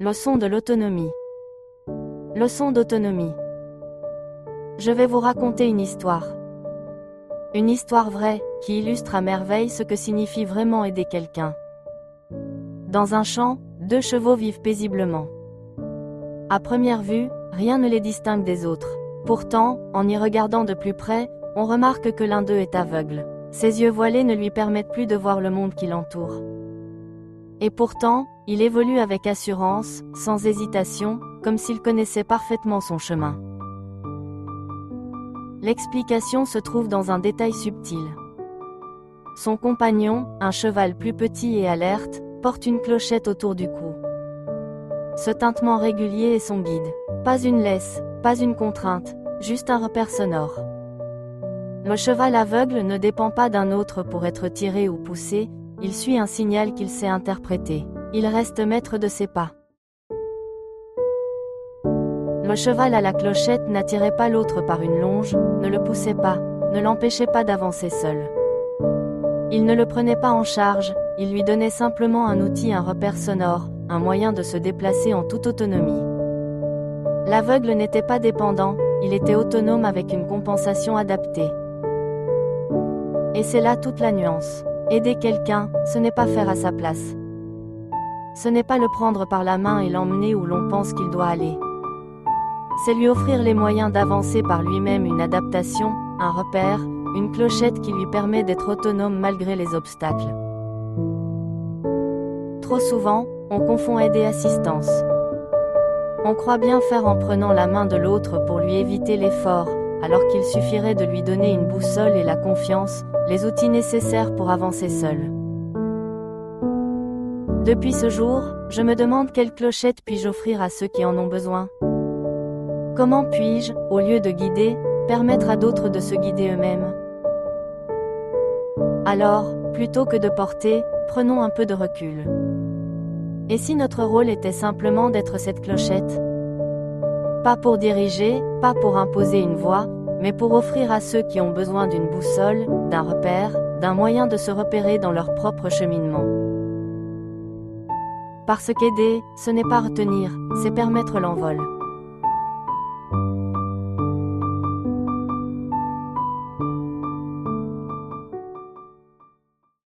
Leçon de l'autonomie. Leçon d'autonomie. Je vais vous raconter une histoire. Une histoire vraie, qui illustre à merveille ce que signifie vraiment aider quelqu'un. Dans un champ, deux chevaux vivent paisiblement. À première vue, rien ne les distingue des autres. Pourtant, en y regardant de plus près, on remarque que l'un d'eux est aveugle. Ses yeux voilés ne lui permettent plus de voir le monde qui l'entoure. Et pourtant, il évolue avec assurance, sans hésitation, comme s'il connaissait parfaitement son chemin. L'explication se trouve dans un détail subtil. Son compagnon, un cheval plus petit et alerte, porte une clochette autour du cou. Ce tintement régulier est son guide. Pas une laisse, pas une contrainte, juste un repère sonore. Le cheval aveugle ne dépend pas d'un autre pour être tiré ou poussé, il suit un signal qu'il sait interpréter. Il reste maître de ses pas. Le cheval à la clochette n'attirait pas l'autre par une longe, ne le poussait pas, ne l'empêchait pas d'avancer seul. Il ne le prenait pas en charge, il lui donnait simplement un outil, un repère sonore, un moyen de se déplacer en toute autonomie. L'aveugle n'était pas dépendant, il était autonome avec une compensation adaptée. Et c'est là toute la nuance. Aider quelqu'un, ce n'est pas faire à sa place. Ce n'est pas le prendre par la main et l'emmener où l'on pense qu'il doit aller. C'est lui offrir les moyens d'avancer par lui-même, une adaptation, un repère, une clochette qui lui permet d'être autonome malgré les obstacles. Trop souvent, on confond aide et assistance. On croit bien faire en prenant la main de l'autre pour lui éviter l'effort, alors qu'il suffirait de lui donner une boussole et la confiance, les outils nécessaires pour avancer seul. Depuis ce jour, je me demande quelle clochette puis-je offrir à ceux qui en ont besoin. Comment puis-je, au lieu de guider, permettre à d'autres de se guider eux-mêmes? Alors, plutôt que de porter, prenons un peu de recul. Et si notre rôle était simplement d'être cette clochette? Pas pour diriger, pas pour imposer une voie, mais pour offrir à ceux qui ont besoin d'une boussole, d'un repère, d'un moyen de se repérer dans leur propre cheminement. Parce qu'aider, ce n'est pas retenir, c'est permettre l'envol.